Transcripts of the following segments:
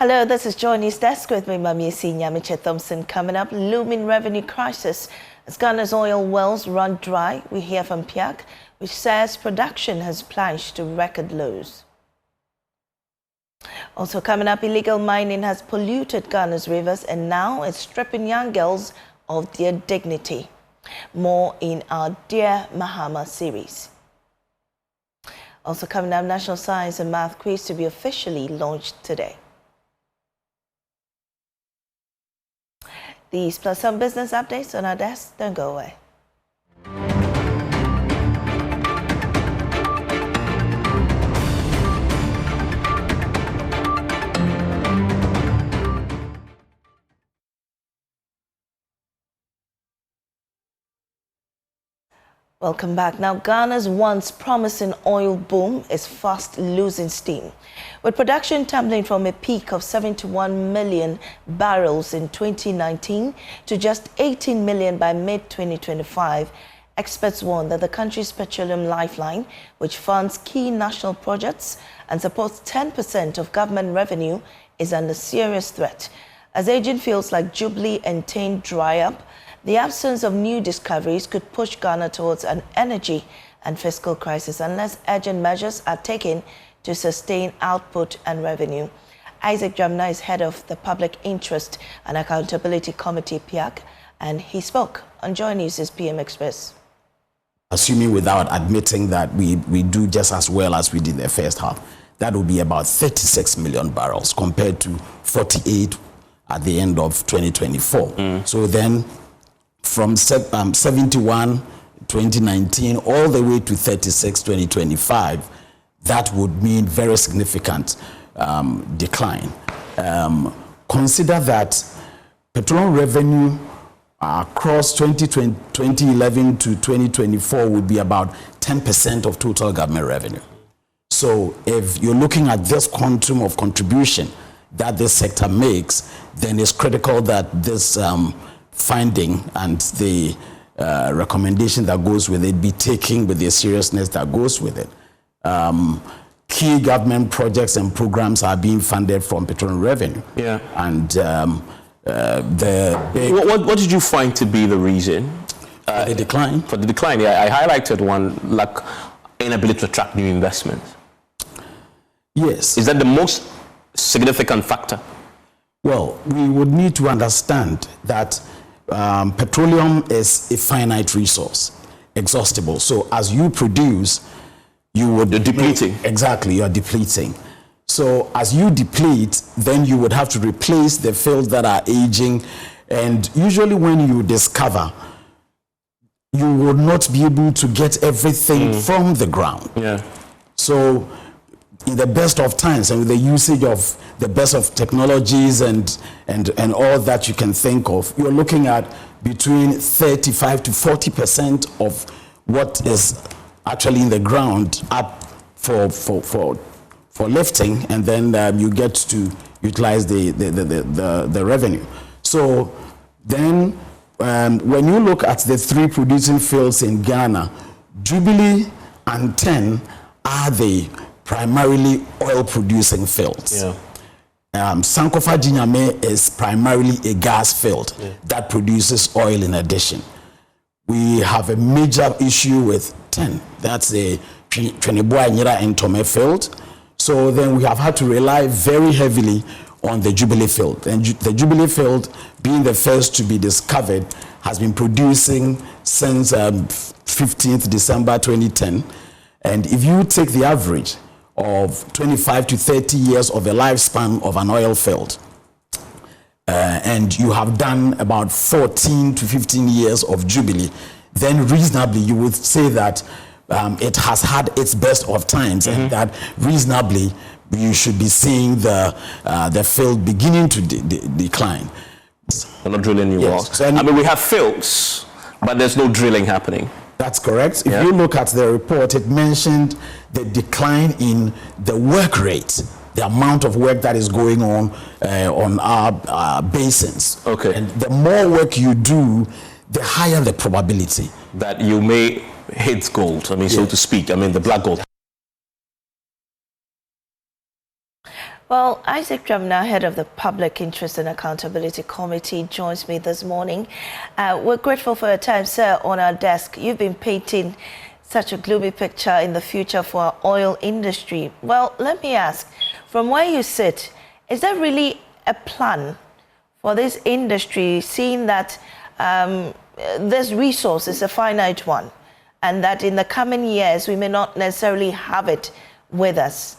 Hello, this is Joy News Desk with me, PIAC Nyame Thompson. Coming up, looming revenue crisis as Ghana's oil wells run dry. We hear from PIAC, which says production has plunged to record lows. Also coming up, illegal mining has polluted Ghana's rivers and now it's stripping young girls of their dignity. More in our Dear Mahama series. Also coming up, National Science and Math quiz to be officially launched today. These plus some business updates on our desk. Don't go away. Welcome back. Now, Ghana's once promising oil boom is fast losing steam, with production tumbling from a peak of 71 million barrels in 2019 to just 18 million by mid-2025. Experts warn that the country's petroleum lifeline, which funds key national projects and supports 10% of government revenue, is under serious threat. As aging fields like Jubilee and Tain dry up, the absence of new discoveries could push Ghana towards an energy and fiscal crisis unless urgent measures are taken to sustain output and revenue. Isaac Jamna is head of the Public Interest and Accountability Committee, PIAC, and he spoke on Joy News' PM Express. Assuming without admitting that we do just as well as we did in the first half, that would be about 36 million barrels compared to 48 at the end of 2024. So then, from 71 2019 all the way to 36 2025, that would mean very significant decline. Consider that petroleum revenue across 2011 to 2024 would be about 10% of total government revenue. So if you're looking at this quantum of contribution that this sector makes, then it's critical that this finding and the recommendation that goes with it be taken with the seriousness that goes with it. Key government projects and programs are being funded from petroleum revenue. Yeah. And what did you find to be the reason? The decline? For the decline, yeah. I highlighted one, like inability to attract new investments. Yes. Is that the most significant factor? Well, we would need to understand that petroleum is a finite resource, exhaustible. So as you produce, you're depleting. Exactly, you're depleting. So as you deplete, then you would have to replace the fields that are aging. And usually when you discover, you would not be able to get everything from the ground. Yeah. So in the best of times and with the usage of the best of technologies and all that you can think of, you're looking at between 35 to 40% of what is actually in the ground up for lifting, and then you get to utilize the revenue. So then when you look at the three producing fields in Ghana, Jubilee and Tain are the primarily oil-producing fields. Yeah. Sankofa-Gye Nyame is primarily a gas field that produces oil in addition. We have a major issue with Tain. That's the Tweneboa-Nyira field. So then we have had to rely very heavily on the Jubilee field. And the Jubilee field, being the first to be discovered, has been producing since 15th December 2010. And if you take the average of 25 to 30 years of a lifespan of an oil field, and you have done about 14 to 15 years of Jubilee, then reasonably you would say that it has had its best of times, and that reasonably you should be seeing the field beginning to decline. We're not drilling new wells. So, I mean, we have fields, but there's no drilling happening. That's correct. If you look at the report, it mentioned the decline in the work rate, the amount of work that is going on our basins. Okay. And the more work you do, the higher the probability that you may hit gold. I mean, so to speak. I mean, the black gold. Well, Isaac Drumna, head of the Public Interest and Accountability Committee, joins me this morning. We're grateful for your time, sir, on our desk. You've been painting such a gloomy picture in the future for our oil industry. Well, let me ask, from where you sit, is there really a plan for this industry, seeing that this resource is a finite one, and that in the coming years we may not necessarily have it with us?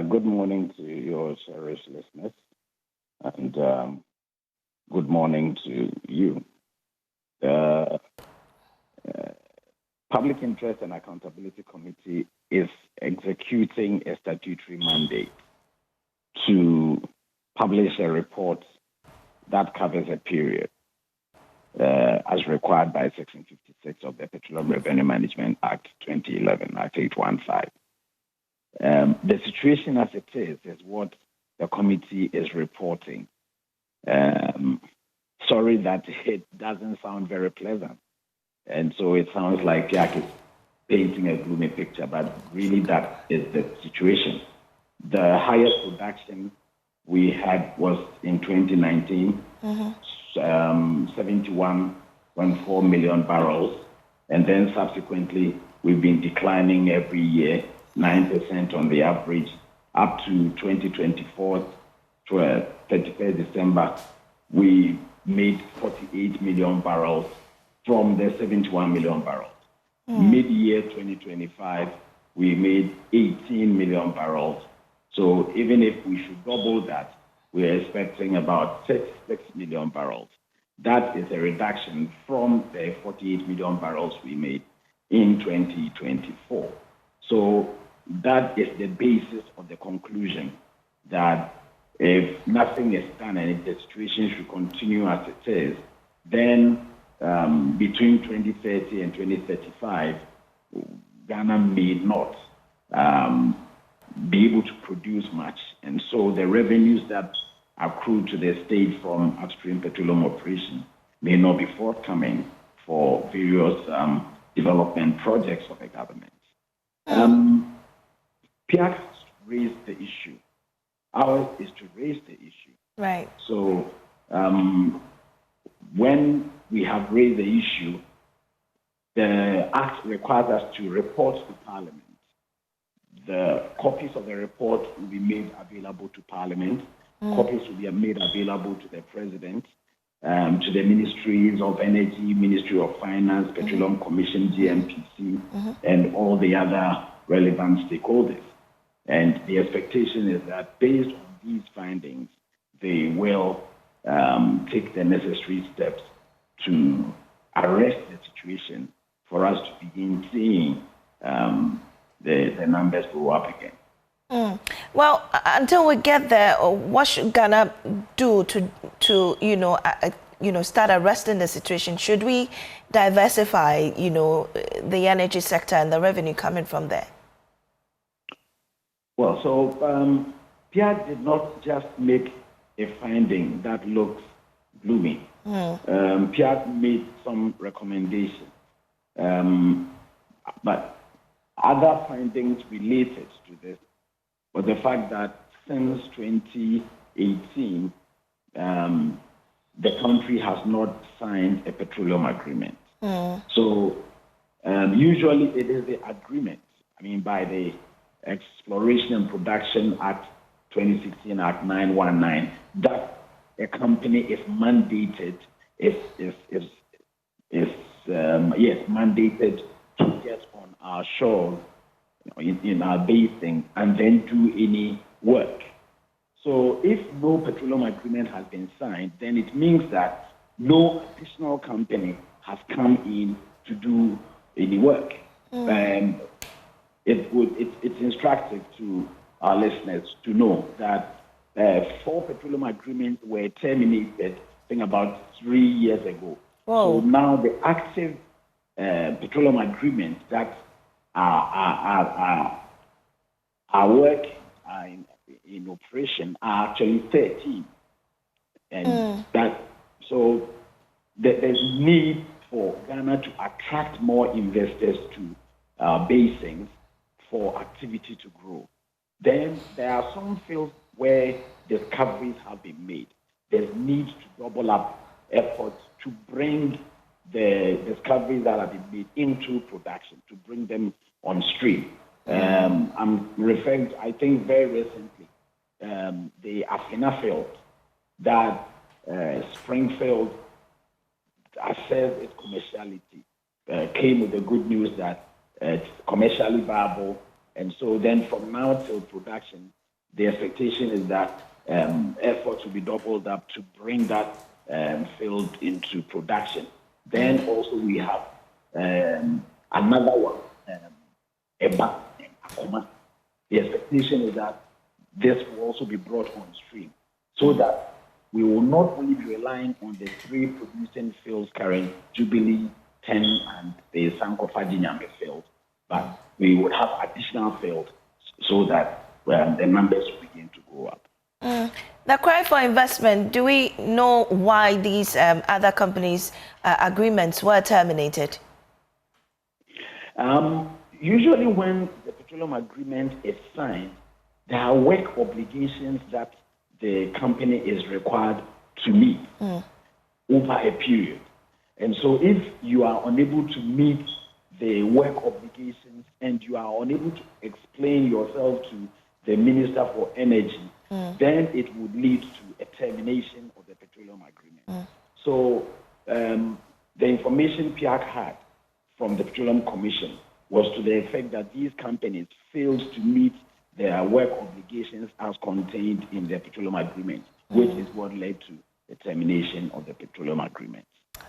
Good morning to your cherished listeners, and good morning to you. The Public Interest and Accountability Committee is executing a statutory mandate to publish a report that covers a period as required by Section 56 of the Petroleum Revenue Management Act 2011, Act 815. The situation as it is what the committee is reporting. Sorry that it doesn't sound very pleasant. And so it sounds like PIAC is painting a gloomy picture, but really that is the situation. The highest production we had was in 2019, 71.4 million barrels. And then subsequently, we've been declining every year, 9% on the average, up to 2024, 31st December, we made 48 million barrels from the 71 million barrels. Mid-year 2025, we made 18 million barrels. So even if we should double that, we're expecting about 6 million barrels. That is a reduction from the 48 million barrels we made in 2024. So that is the basis of the conclusion that if nothing is done and if the situation should continue as it is, then between 2030 and 2035, Ghana may not be able to produce much. And so the revenues that accrue to the state from upstream petroleum operations may not be forthcoming for various development projects of the government. PIAC raised the issue. Ours is to raise the issue. Right. So when we have raised the issue, the Act requires us to report to Parliament. The copies of the report will be made available to Parliament. Copies will be made available to the President, to the Ministries of Energy, Ministry of Finance, Petroleum Commission, GNPC, and all the other relevant stakeholders. And the expectation is that based on these findings, they will take the necessary steps to arrest the situation for us to begin seeing the numbers go up again. Well, until we get there, what should Ghana do to start arresting the situation? Should we diversify, the energy sector and the revenue coming from there? Well, so PIAC did not just make a finding that looks gloomy. PIAC made some recommendations, but other findings related to this was the fact that since 2018, the country has not signed a petroleum agreement. So usually it is the agreement, by the Exploration and Production Act 2016, Act 919, that a company is mandated, mandated to get on our shores, in our basin, and then do any work. So if no petroleum agreement has been signed, then it means that no additional company has come in to do any work. It's instructive to our listeners to know that 4 petroleum agreements were terminated, I think about 3 years ago. Whoa. So now the active petroleum agreements that are work in operation are actually 13, and so there's need for Ghana to attract more investors to basins for activity to grow. Then there are some fields where discoveries have been made. There's need to double up efforts to bring the discoveries that have been made into production, to bring them on stream. I'm referring to, I think very recently, the Afina field that Springfield assessed its commerciality, came with the good news that it's commercially viable. And so then from now till production, the expectation is that efforts will be doubled up to bring that field into production. Then also we have another one, Eba and Akoma. The expectation is that this will also be brought on stream so that we will not only be relying on the 3 producing fields current, Jubilee, 10, and the Sankofa-Gye Nyame field, but we would have additional fields so that the numbers will begin to go up. The cry for investment, do we know why these other companies' agreements were terminated? Usually when the petroleum agreement is signed, there are work obligations that the company is required to meet over a period. And so if you are unable to meet the work obligations and you are unable to explain yourself to the Minister for Energy, then it would lead to a termination of the petroleum agreement. So the information PIAC had from the Petroleum Commission was to the effect that these companies failed to meet their work obligations as contained in the petroleum agreement, which is what led to the termination of the petroleum agreement.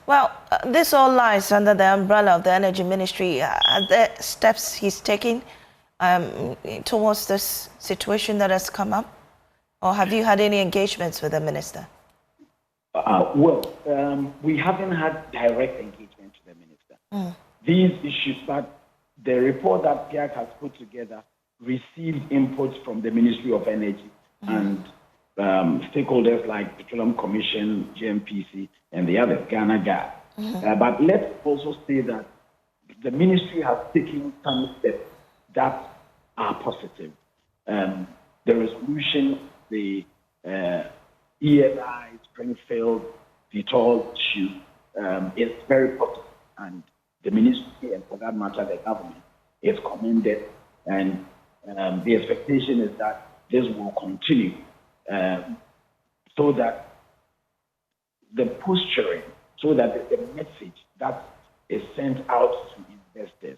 Well, this all lies under the umbrella of the Energy Ministry. Are there steps he's taking towards this situation that has come up? Or have you had any engagements with the minister? We haven't had direct engagement with the minister. These issues, but the report that PIAC has put together received inputs from the Ministry of Energy and stakeholders like Petroleum Commission, GMPC, and the other, Ghana Gas. But let's also say that the ministry has taken some steps that are positive. The resolution, the ESI, Springfield, Vitol issue is very positive, and the ministry, and for that matter, the government, is commended. And the expectation is that this will continue so that the posturing, so that the message that is sent out to investors,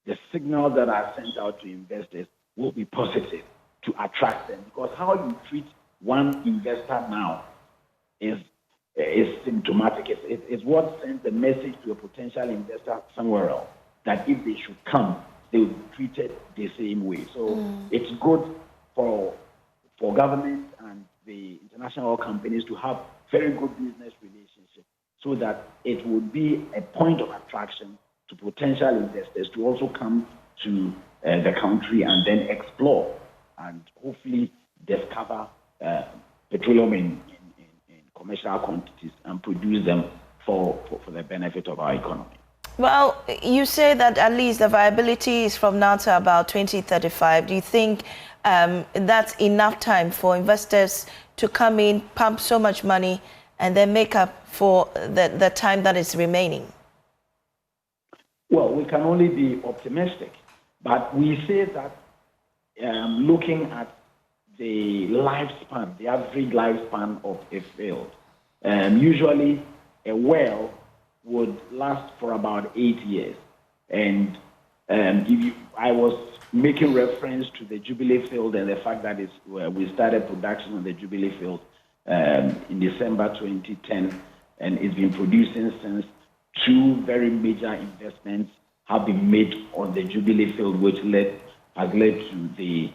the signals that are sent out to investors will be positive to attract them. Because how you treat one investor now is symptomatic. It's what sends the message to a potential investor somewhere else, that if they should come, they will be treated the same way. So it's good for government and the international companies to have very good business relationships so that it would be a point of attraction to potential investors to also come to the country and then explore and hopefully discover petroleum in commercial quantities and produce them for the benefit of our economy. Well, you say that at least the viability is from now to about 2035. Do you think that's enough time for investors to come in, pump so much money, and then make up for the time that is remaining? Well, we can only be optimistic, but we say that looking at the lifespan, the average lifespan of a field, usually a well would last for about 8 years. And I was making reference to the Jubilee field and the fact that we started production on the Jubilee field in December 2010, and it's been producing since. 2 very major investments have been made on the Jubilee field, which has led to the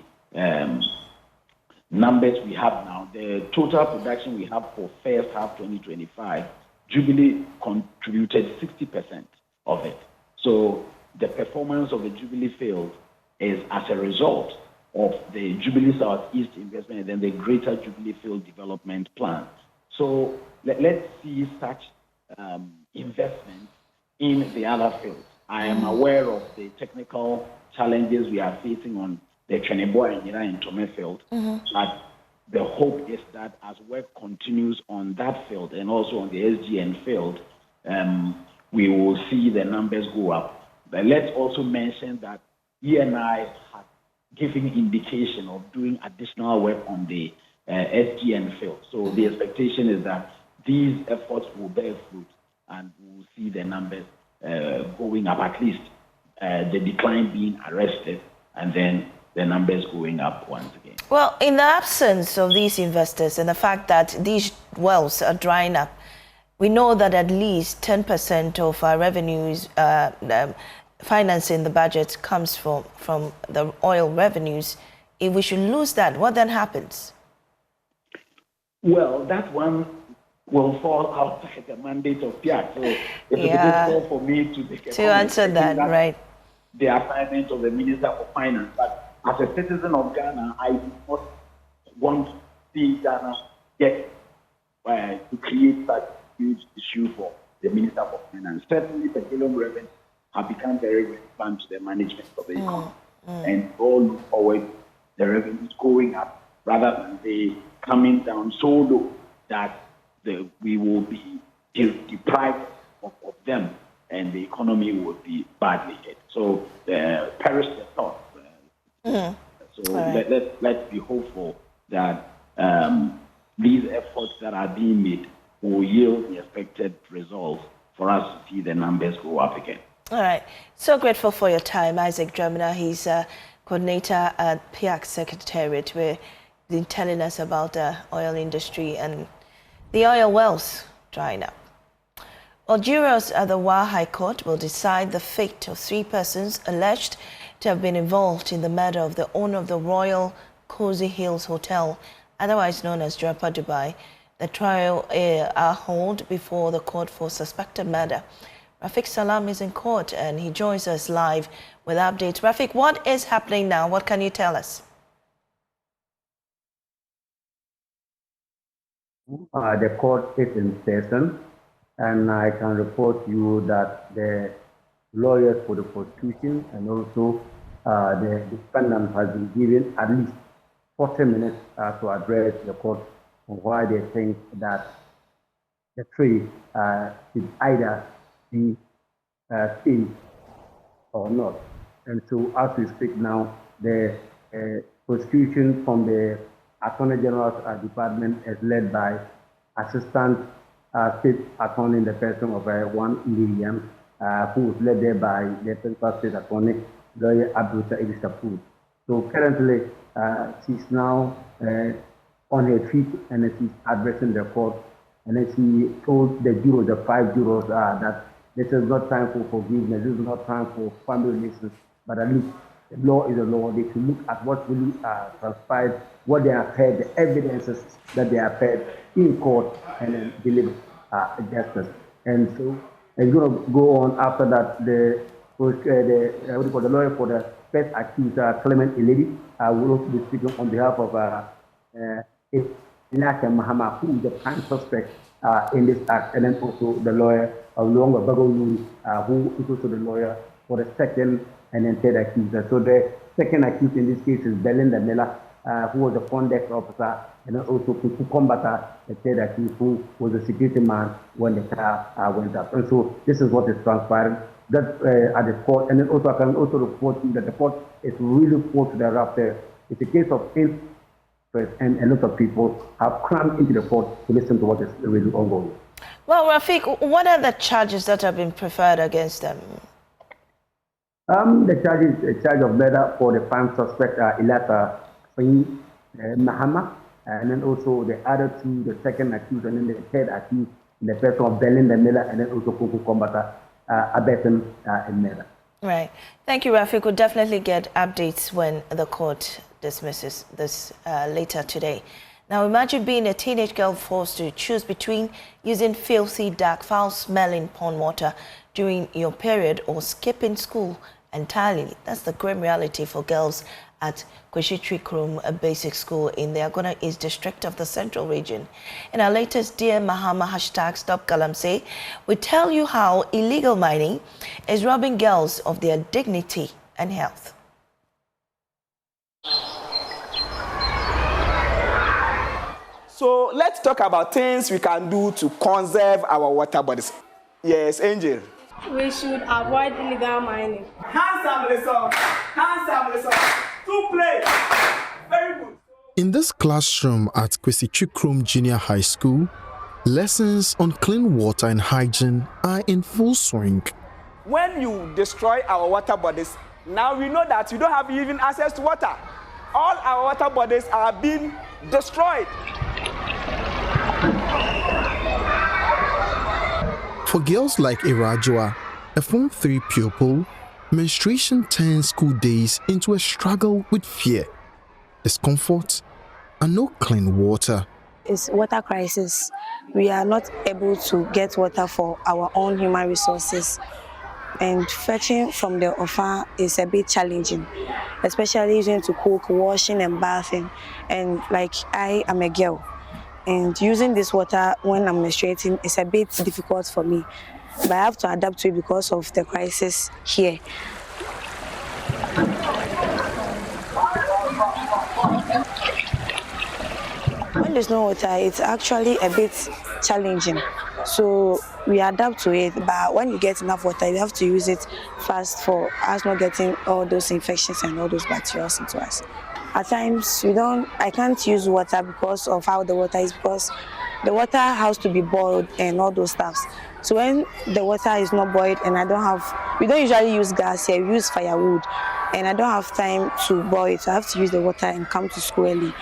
numbers we have now. The total production we have for first half 2025, Jubilee contributed 60% of it. So the performance of the Jubilee field is as a result of the Jubilee Southeast investment and then the Greater Jubilee Field Development Plan. So let's see such investment in the other fields. I am aware of the technical challenges we are facing on the Cheneboa and in Tome field. But the hope is that as work continues on that field and also on the SGN field, we will see the numbers go up. But let's also mention that ENI has given indication of doing additional work on the SGN field. So the expectation is that these efforts will bear fruit and we'll see the numbers going up, at least the decline being arrested, and then the numbers going up once again. Well, in the absence of these investors and the fact that these wells are drying up, we know that at least 10% of our revenues, financing the budget, comes from the oil revenues. If we should lose that, what then happens? Well, that one will fall outside the mandate of PIAC. So it's difficult for me to make a answer that, right? The assignment of the Minister for Finance. But as a citizen of Ghana, I do not want to see Ghana get to create such a huge issue for the Minister for Finance. Certainly, petroleum revenues have become very relevant to the management of the economy. And all look forward to the revenues going up rather than they coming down so low that we will be deprived of them and the economy would be badly hit. So perish the thought. So let's be hopeful that these efforts that are being made will yield the expected results for us to see the numbers go up again. All right. So grateful for your time, Isaac Dramina. He's a coordinator at PIAC Secretariat, where he's been telling us about the oil industry and the oil wells drying up. Well, jurors at the Wa High Court will decide the fate of 3 persons alleged to have been involved in the murder of the owner of the Royal Cozy Hills Hotel, otherwise known as Japa Dubai. The trial are held before the court for suspected murder. Rafiq Salam is in court and he joins us live with updates. Rafiq, what is happening now? What can you tell us? The court is in session, and I can report to you that the lawyers for the prosecution and also the defendant has been given at least 40 minutes to address the court on why they think that the tree should either be changed or not. And so as we speak now, the prosecution from the Attorney General's department is led by Assistant State Attorney in the person of one Miriam, who is led there by the Principal State Attorney, Lawyer Abdul Sa'id Shapur. So currently, she's now on her feet and she's addressing the court. And then she told the jurors, the 5 jurors, that this is not time for forgiveness, this is not time for family relations, but at least the law is a law. They should look at what really transpired, what they have heard, the evidences that they have heard in court, and then deliver justice. And so it's going to go on after that. The lawyer for the first accused, Clement Eledi, will also be speaking on behalf of Inaka Mahama, who is the prime suspect in this act, and then also the lawyer Luongo Bagolui, who is also the lawyer for the second and then third accuser. So the second accused in this case is Belinda Miller, who was a front desk officer, and then also Kuku Kombata, the third accused, who was a security man when the car went up. And so this is what is transpiring that at the court. And then also I can also report that the court is really full to the raptor. It's a case of interest, and a lot of people have crammed into the court to listen to what is really ongoing. Well, Rafiq, what are the charges that have been preferred against them? The charge is a charge of murder for the prime suspect, Ilata Mahama, and then also the other 2, the second accused, and then the third accused, the person of Belinda Miller, and then also Kuku Kombata, abetting in murder. Right. Thank you, Rafiq. We'll definitely get updates when the court dismisses this later today. Now, imagine being a teenage girl forced to choose between using filthy, dark, foul-smelling pond water during your period or skipping school entirely. That's the grim reality for girls at Kweshitri Krum, a basic school in the Agona East district of the Central Region. In our latest Dear Mahama hashtag Stop Galamsey, we tell you how illegal mining is robbing girls of their dignity and health. So let's talk about things we can do to conserve our water bodies. Yes, Angel. We should avoid illegal mining. Handsome song. Handsome song. To play. Very good. In this classroom at Kwesi Chukrom Junior High School, lessons on clean water and hygiene are in full swing. When you destroy our water bodies, now we know that we don't have even access to water. All our water bodies are being destroyed. For girls like Irajua, a Form 3 pupil, menstruation turns school days into a struggle with fear, discomfort, and no clean water. It's water crisis. We are not able to get water for our own human resources. And fetching from the Ofa is a bit challenging, especially using to cook, washing, and bathing. And like I am a girl, and using this water when I'm menstruating is a bit difficult for me. But I have to adapt to it because of the crisis here. When there's no water, it's actually a bit challenging. So we adapt to it, but when you get enough water, you have to use it fast for us not getting all those infections and all those bacteria into us. At times, I can't use water because of how the water is, because the water has to be boiled and all those stuffs. So when the water is not boiled and we don't usually use gas here, we use firewood, and I don't have time to boil it, so I have to use the water and come to school early.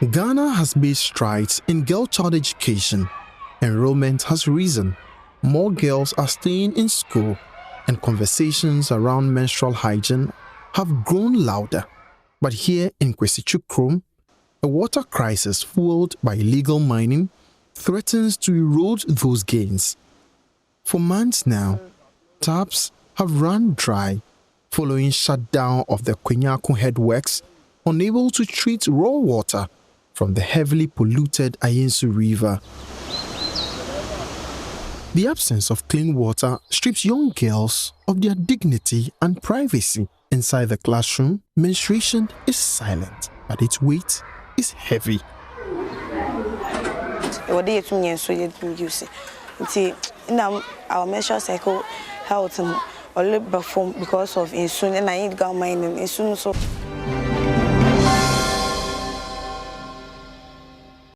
Ghana has made strides in girl child education. Enrollment has risen. More girls are staying in school, and conversations around menstrual hygiene have grown louder. But here in Kwesi Chukrom, a water crisis fueled by illegal mining threatens to erode those gains. For months now, taps have run dry following shutdown of the Kwenyako headworks, unable to treat raw water from the heavily polluted Ayensu River. The absence of clean water strips young girls of their dignity and privacy. Inside the classroom, menstruation is silent, but its weight is heavy. Our menstrual cycle health only perform because of insulin and I eat mining.